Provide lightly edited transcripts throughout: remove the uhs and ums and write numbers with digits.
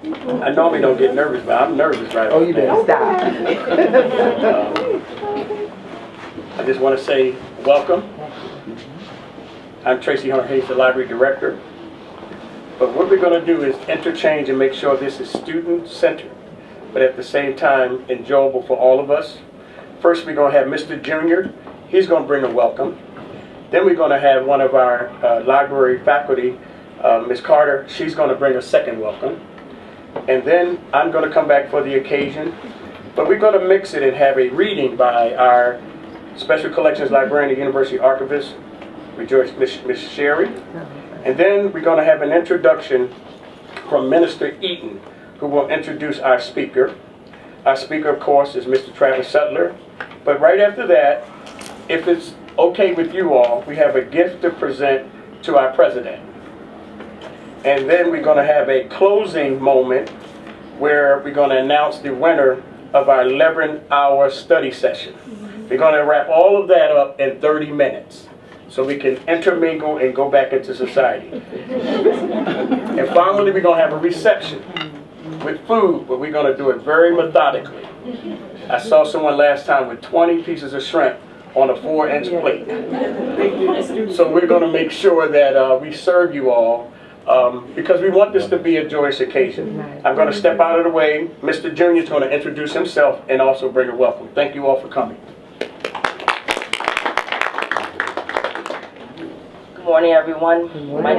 I normally don't get nervous, but I'm nervous right Oh, now. you better stop. I just want to say welcome. I'm Tracy Hunter Hayes, the library director. But what we're going to do is interchange and make sure this is student-centered, but at the same time enjoyable for all of us. First, we're going to have Mr. Junior. He's going to bring a welcome. Then we're going to have one of our library faculty, Ms. Carter. She's going to bring a second welcome. And then I'm going to come back for the occasion. But we're going to mix it and have a reading by our Special Collections Librarian and University Archivist, Miss Sherry. And then we're going to have an introduction from Minister Eaton, who will introduce our speaker. Our speaker, of course, is Mr. Travis Sudler. But right after that, if it's okay with you all, we have a gift to present to our president. And then we're going to have a closing moment where we're going to announce the winner of our 11-hour study session. We're going to wrap all of that up in 30 minutes so we can intermingle and go back into society. And finally, we're going to have a reception with food, but we're going to do it very methodically. I saw someone last time with 20 pieces of shrimp on a 4-inch plate. So we're going to make sure that we serve you all because we want this to be a joyous occasion. I'm going to step out of the way. Mr. Junior is going to introduce himself and also bring a welcome. Thank you all for coming. Good morning, everyone. My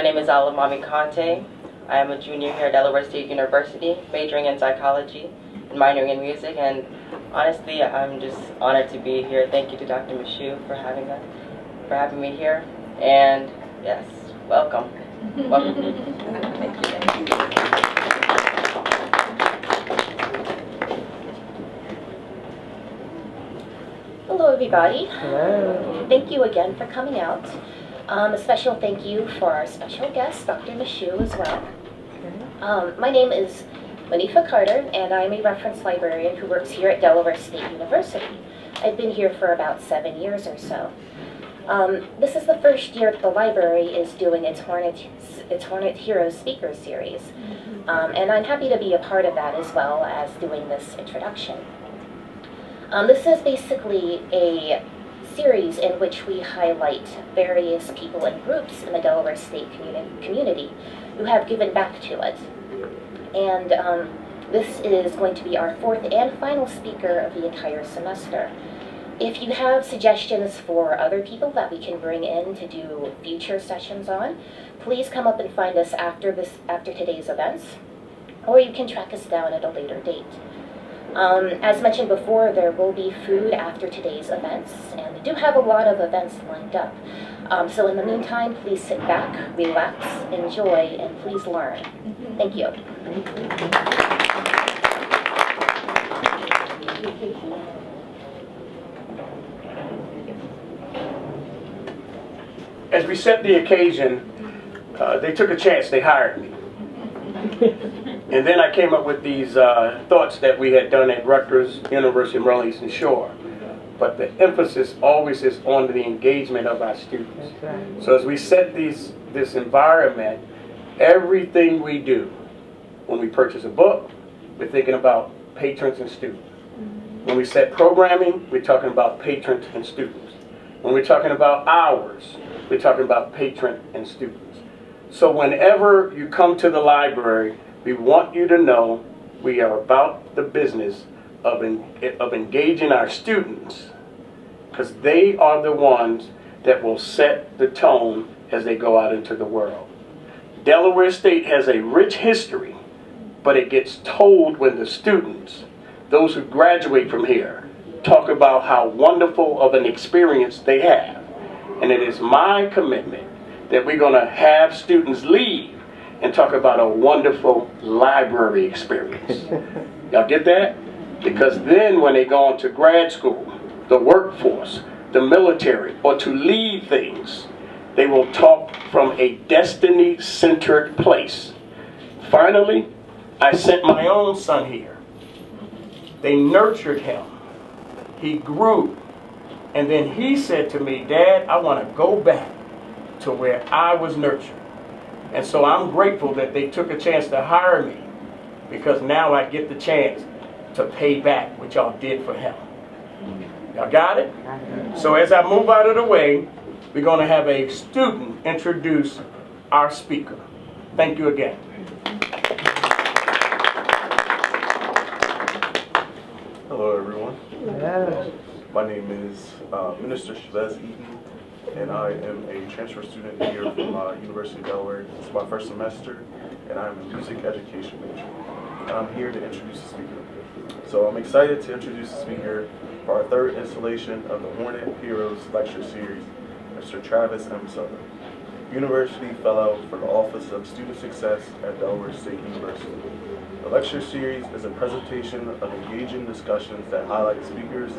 name is Alamami Conte. I am a junior here at Delaware State University, majoring in psychology and minoring in music. And honestly, I'm just honored to be here. Thank you to Dr. Michoud for having me here. And yes, welcome. Welcome. Thank you. Hello, everybody. Hello. Thank you again for coming out. A special thank you for our special guest, Dr. Michoud, as well. My name is Manifa Carter, and I'm a reference librarian who works here at Delaware State University. I've been here for about 7 years or so. This is the first year the library is doing its Hornet Heroes Speaker Series, and I'm happy to be a part of that as well as doing this introduction. This is basically a series in which we highlight various people and groups in the Delaware State community who have given back to it. And this is going to be our fourth and final speaker of the entire semester. If you have suggestions for other people that we can bring in to do future sessions on, please come up and find us after today's events, or you can track us down at a later date. As mentioned before, there will be food after today's events, and we do have a lot of events lined up. So in the meantime, please sit back, relax, enjoy, and please learn. Thank you. As we set the occasion, they took a chance. They hired me. And then I came up with these thoughts that we had done at Rutgers University in Maryland Eastern Shore. But the emphasis always is on the engagement of our students. So as we set this environment, everything we do, when we purchase a book, we're thinking about patrons and students. When we set programming, we're talking about patrons and students. When we're talking about hours, we're talking about patron and students. So whenever you come to the library, we want you to know we are about the business of engaging our students, because they are the ones that will set the tone as they go out into the world. Delaware State has a rich history, but it gets told when the students, those who graduate from here, talk about how wonderful of an experience they have. And it is my commitment that we're going to have students leave and talk about a wonderful library experience. Y'all get that? Because then when they go on to grad school, the workforce, the military, or to lead things, they will talk from a destiny-centered place. Finally, I sent my own son here. They nurtured him. He grew. And then he said to me, "Dad, I want to go back to where I was nurtured." And so I'm grateful that they took a chance to hire me, because now I get the chance to pay back what y'all did for him. Y'all got it? So as I move out of the way, we're going to have a student introduce our speaker. Thank you again. Hello, everyone. My name is Minister Shabazz Eaton, and I am a transfer student here from University of Delaware. It's my first semester, and I'm a music education major. And I'm here to introduce the speaker. So I'm excited to introduce the speaker for our third installation of the Hornet Heroes Lecture Series, Mr. Travis M. Sudler, University Fellow for the Office of Student Success at Delaware State University. The lecture series is a presentation of engaging discussions that highlight speakers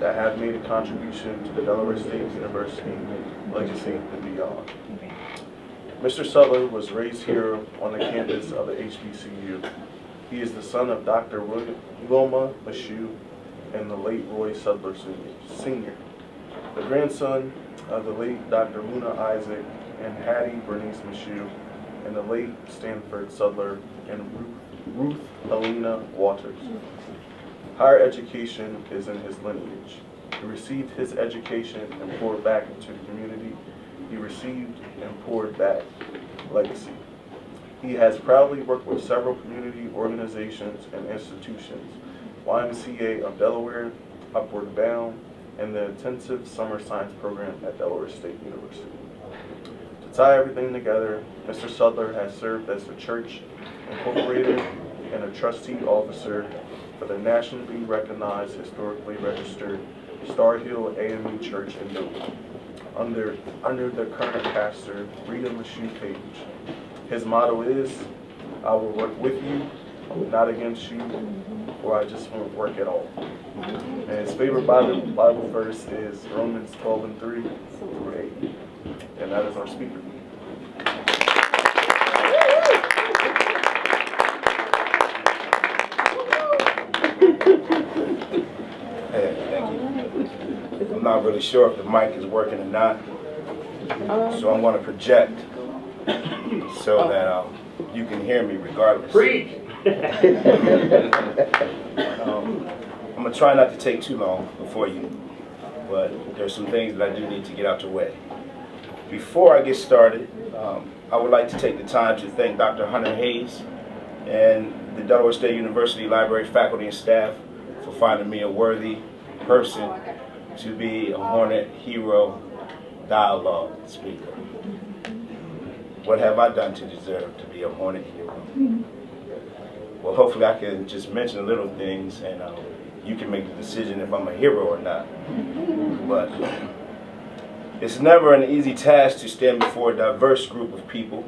that have made a contribution to the Delaware State University legacy and beyond. Mr. Sudler was raised here on the campus of the HBCU. He is the son of Dr. Wilma Mashu and the late Roy Sudler Sr., the grandson of the late Dr. Luna Isaac and Hattie Bernice Mashu, and the late Stanford Sudler and Ruth Helena Waters. Higher education is in his lineage. He received his education and poured back into the community. He received and poured back legacy. He has proudly worked with several community organizations and institutions, YMCA of Delaware, Upward Bound, and the Intensive Summer Science Program at Delaware State University. To tie everything together, Mr. Sudler has served as the church incorporator and a trustee officer for the nationally recognized, historically registered Star Hill AME Church in Newton, under the current pastor, Rita Mashu Page. His motto is, I will work with you, not against you, or I just won't work at all. And his favorite Bible verse is Romans 12:3 through 8. And that is our speaker. Hey, thank you. I'm not really sure if the mic is working or not, so I'm going to project so that you can hear me regardless. Preach! I'm going to try not to take too long before you, but there's some things that I do need to get out the way. Before I get started, I would like to take the time to thank Dr. Hunter Hayes and the Delaware State University Library faculty and staff for finding me a worthy person to be a Hornet Hero Dialogue speaker. What have I done to deserve to be a Hornet Hero? Well, hopefully I can just mention little things and you can make the decision if I'm a hero or not. But it's never an easy task to stand before a diverse group of people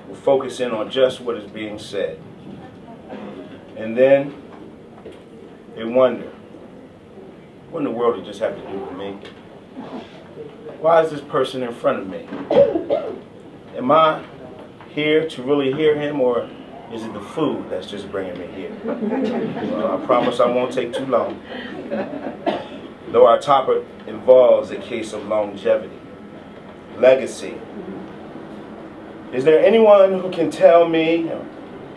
who focus in on just what is being said. And then they wonder, what in the world did this have to do with me? Why is this person in front of me? Am I here to really hear him, or is it the food that's just bringing me here? Well, I promise I won't take too long. Though our topic involves a case of longevity, legacy. Is there anyone who can tell me,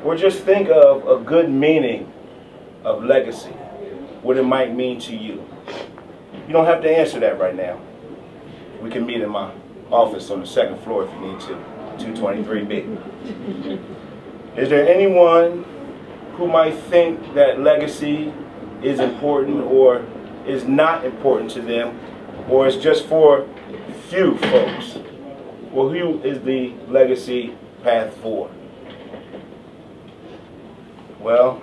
or just think of a good meaning of legacy, what it might mean to you? You don't have to answer that right now. We can meet in my office on the second floor if you need to, 223B. Is there anyone who might think that legacy is important or is not important to them, or is just for few folks? Well, who is the legacy path for? Well,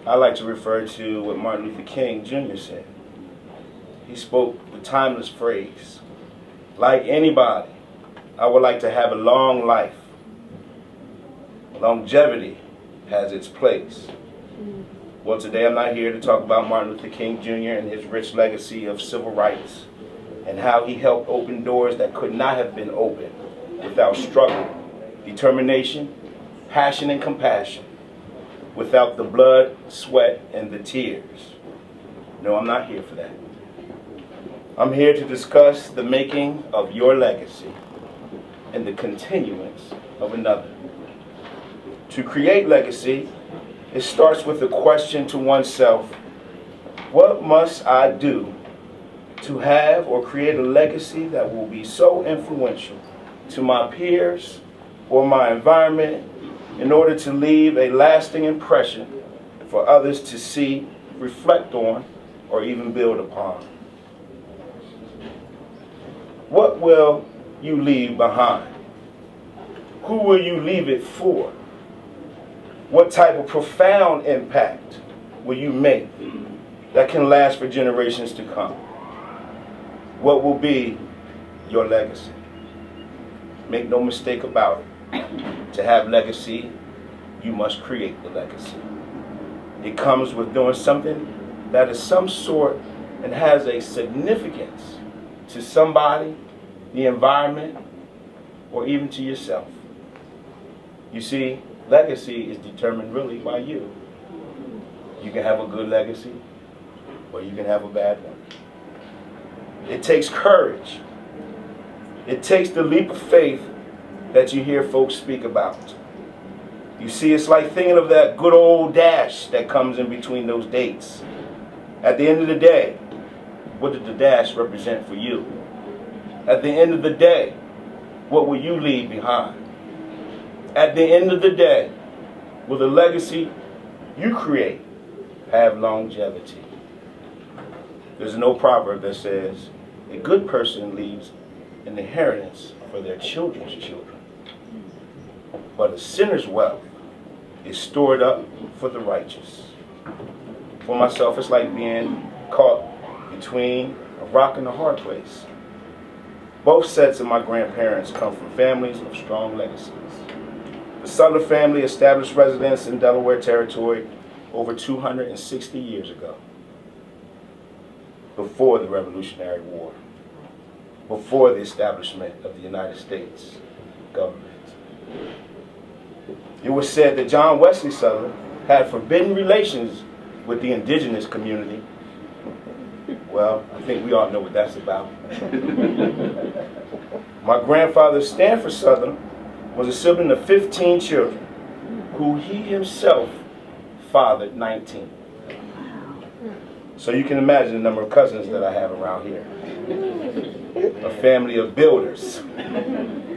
I like to refer to what Martin Luther King Jr. said. He spoke the timeless phrase, like anybody, I would like to have a long life. Longevity has its place. Well, today I'm not here to talk about Martin Luther King Jr. and his rich legacy of civil rights and how he helped open doors that could not have been opened without struggle, determination, passion, and compassion, without the blood, sweat, and the tears. No, I'm not here for that. I'm here to discuss the making of your legacy and the continuance of another. To create legacy, it starts with a question to oneself: what must I do to have or create a legacy that will be so influential to my peers or my environment in order to leave a lasting impression for others to see, reflect on, or even build upon? What will you leave behind? Who will you leave it for? What type of profound impact will you make that can last for generations to come? What will be your legacy? Make no mistake about it. To have legacy, you must create the legacy. It comes with doing something that is some sort and has a significance to somebody, the environment, or even to yourself. You see, legacy is determined really by you. You can have a good legacy, or you can have a bad one. It takes courage. It takes the leap of faith that you hear folks speak about. You see, it's like thinking of that good old dash that comes in between those dates. At the end of the day, what did the dash represent for you? At the end of the day, what will you leave behind? At the end of the day, will the legacy you create have longevity? There's an old proverb that says, a good person leaves an inheritance for their children's children, but a sinner's wealth is stored up for the righteous. For myself, it's like being caught between a rock and a hard place. Both sets of my grandparents come from families of strong legacies. The Sudler family established residence in Delaware Territory over 260 years ago, before the Revolutionary War, before the establishment of the United States government. It was said that John Wesley Sudler had forbidden relations with the indigenous community. Well, I think we all know what that's about. My grandfather, Stanford Sudler, was a sibling of 15 children, who he himself fathered 19. So you can imagine the number of cousins that I have around here. A family of builders,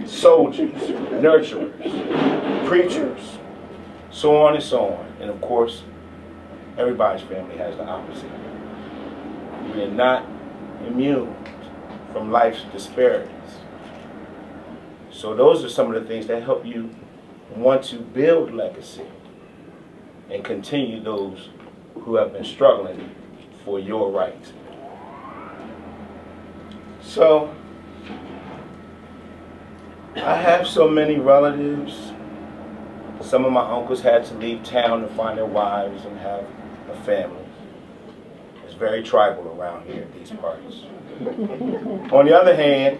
soldiers, nurturers, preachers, so on and so on. And of course, everybody's family has the opposite. We are not immune from life's disparities. So those are some of the things that help you want to build legacy and continue those who have been struggling for your right. So, I have so many relatives. Some of my uncles had to leave town to find their wives and have a family. It's very tribal around here at these parties. On the other hand,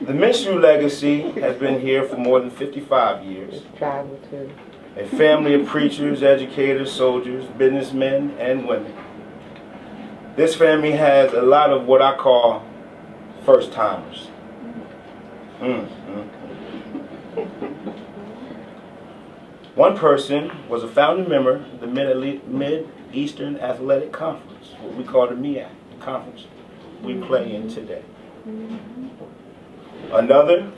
the Minshew legacy has been here for more than 55 years. Tribal too. A family of preachers, educators, soldiers, businessmen, and women. This family has a lot of what I call first-timers. One person was a founding member of the Mid-Eastern Athletic Conference, what we call the MEAC, the conference we play in today. Another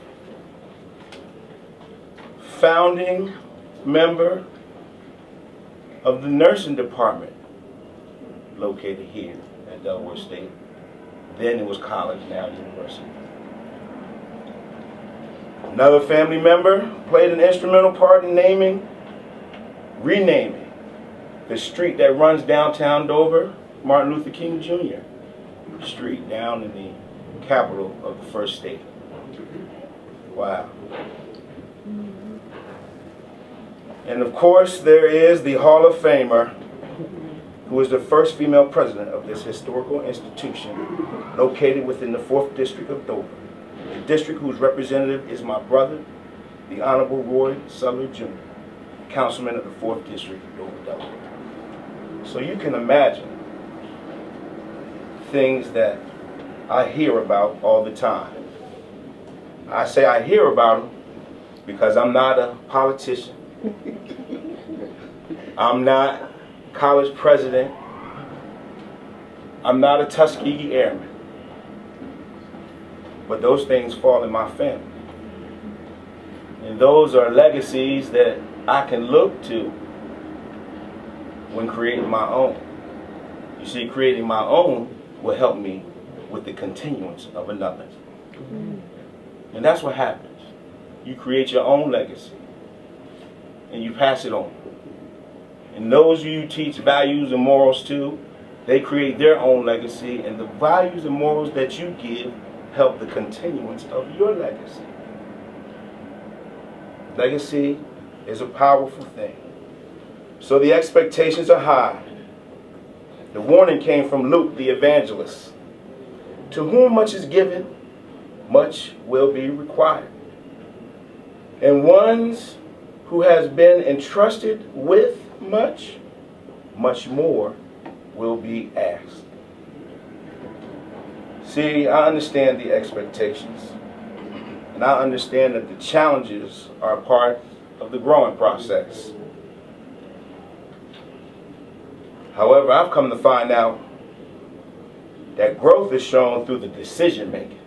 founding member of the nursing department located here at Delaware State. Then it was college, now university. Another family member played an instrumental part in renaming the street that runs downtown Dover, Martin Luther King Jr. Street, down in the capital of the first state. Wow. And of course, there is the Hall of Famer, who is the first female president of this historical institution located within the 4th District of Dover, the district whose representative is my brother, the Honorable Roy Sudler Jr., councilman of the 4th District of Dover, Delaware. So you can imagine things that I hear about all the time. I say I hear about them because I'm not a politician. I'm not college president. I'm not a Tuskegee Airman. But those things fall in my family. And those are legacies that I can look to when creating my own. You see, creating my own will help me with the continuance of another. And that's what happens. You create your own legacy and you pass it on. And those you teach values and morals to, they create their own legacy, and the values and morals that you give help the continuance of your legacy. Legacy is a powerful thing. So the expectations are high. The warning came from Luke the evangelist. To whom much is given, much will be required. And ones who has been entrusted with much, much more will be asked. See, I understand the expectations. And I understand that the challenges are a part of the growing process. However, I've come to find out that growth is shown through the decision making.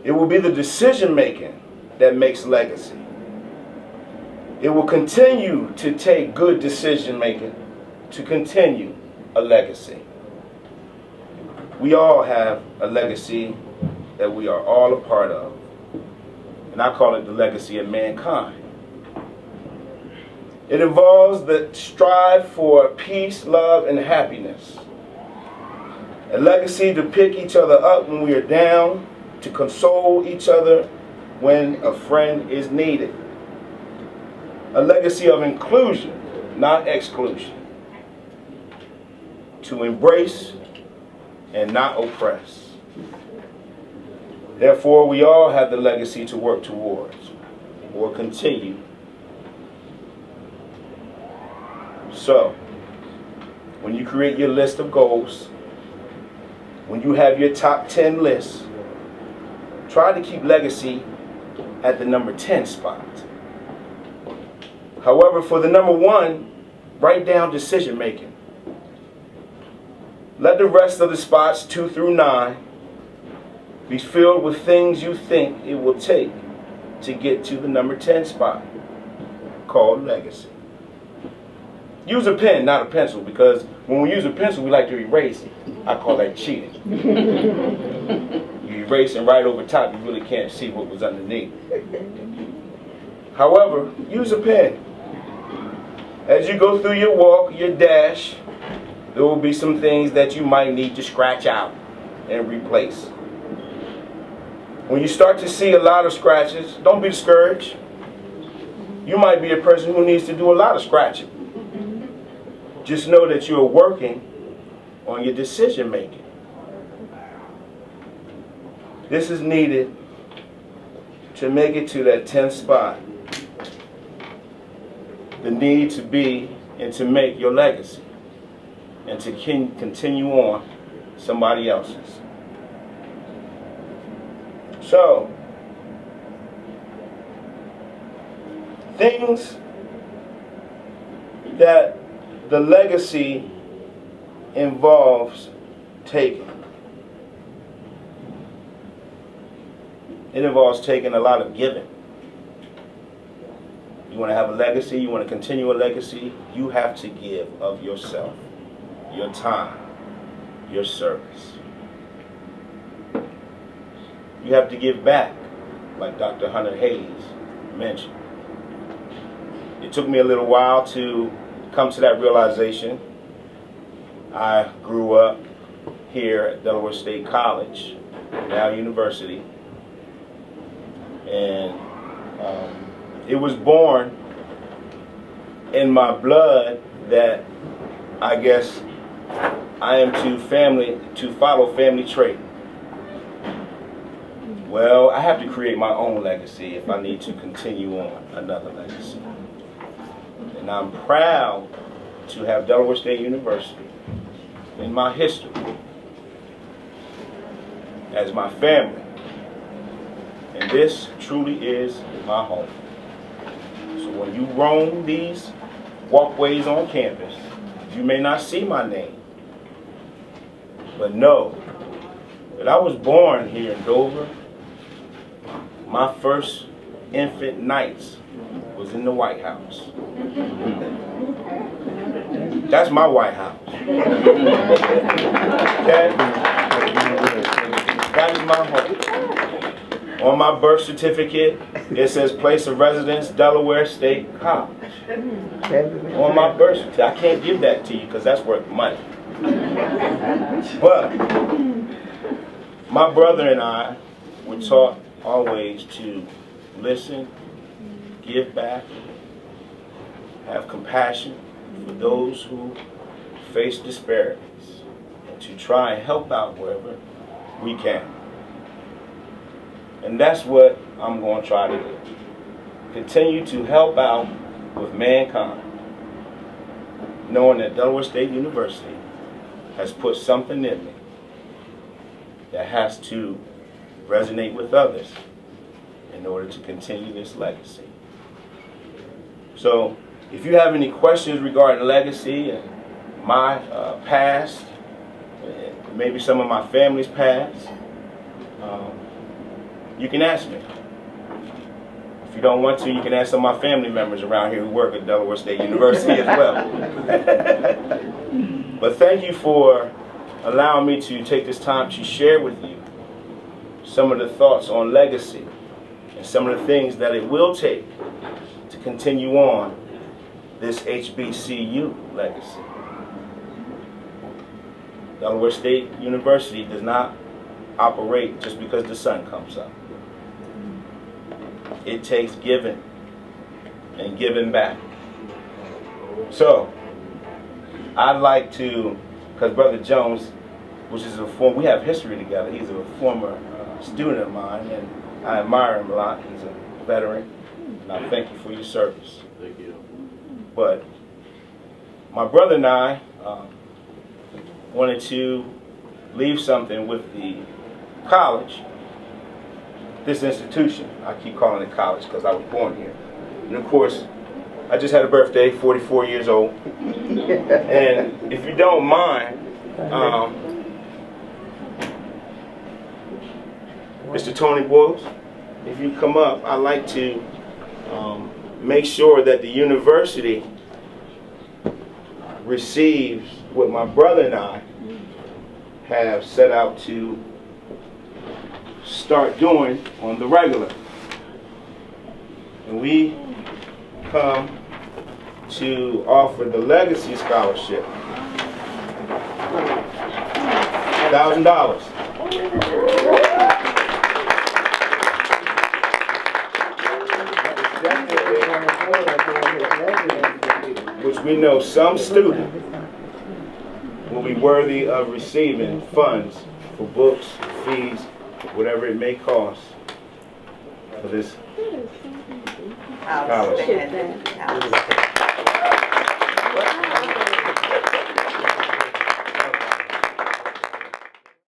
It will be the decision making that makes legacy. It will continue to take good decision making to continue a legacy. We all have a legacy that we are all a part of. And I call it the legacy of mankind. It involves the strive for peace, love, and happiness. A legacy to pick each other up when we are down, to console each other when a friend is needed. A legacy of inclusion, not exclusion. To embrace and not oppress. Therefore, we all have the legacy to work towards or continue. So, when you create your list of goals, when you have your top 10 list, try to keep legacy at the number 10 spot. However, for the number 1, write down decision making. Let the rest of the spots 2 through 9 be filled with things you think it will take to get to the number 10 spot, called legacy. Use a pen, not a pencil, because when we use a pencil, we like to erase it. I call that cheating. You erase and write over top, you really can't see what was underneath. However, use a pen. As you go through your walk, your dash, there will be some things that you might need to scratch out and replace. When you start to see a lot of scratches, don't be discouraged. You might be a person who needs to do a lot of scratching. Just know that you're working on your decision making. This is needed to make it to that 10th spot. The need to be and to make your legacy and to continue on somebody else's. So, things that the legacy involves taking. It involves taking a lot of giving. You want to have a legacy, you want to continue a legacy, you have to give of yourself, your time, your service. You have to give back, like Dr. Hunter Hayes mentioned. It took me a little while to come to that realization. I grew up here at Delaware State College, now University, and it was born in my blood that I guess I am to follow family trait. Well, I have to create my own legacy if I need to continue on another legacy. And I'm proud to have Delaware State University in my history as my family. And this truly is my home. So when you roam these walkways on campus, you may not see my name, but know that I was born here in Dover. My first infant nights was in the White House. That's my White House. Okay? That is my home. On my birth certificate, it says place of residence, Delaware State College. On my birth certificate. I can't give that to you because that's worth money. But my brother and I were taught always to listen, give back, have compassion for those who face disparities, and to try and help out wherever we can. And that's what I'm going to try to do. Continue to help out with mankind, knowing that Delaware State University has put something in me that has to resonate with others in order to continue this legacy. So, if you have any questions regarding legacy and my past, maybe some of my family's past, you can ask me. If you don't want to, you can ask some of my family members around here who work at Delaware State University as well. But thank you for allowing me to take this time to share with you some of the thoughts on legacy and some of the things that it will take to continue on this HBCU legacy. Delaware State University does not operate just because the sun comes up. It takes giving and giving back. So, I'd like to, because Brother Jones, which is we have history together, he's a former student of mine, and I admire him a lot. He's a veteran, and I thank you for your service. Thank you. But my brother and I wanted to leave something with the college, this institution. I keep calling it college because I was born here. And of course, I just had a birthday, 44 years old. And if you don't mind, Mr. Tony Boyles, if you come up, I'd like to make sure that the university receives what my brother and I have set out to start doing on the regular. And we come to offer the Legacy Scholarship, $1,000. Which we know some student will be worthy of receiving funds for books, fees, whatever it may cost for this college.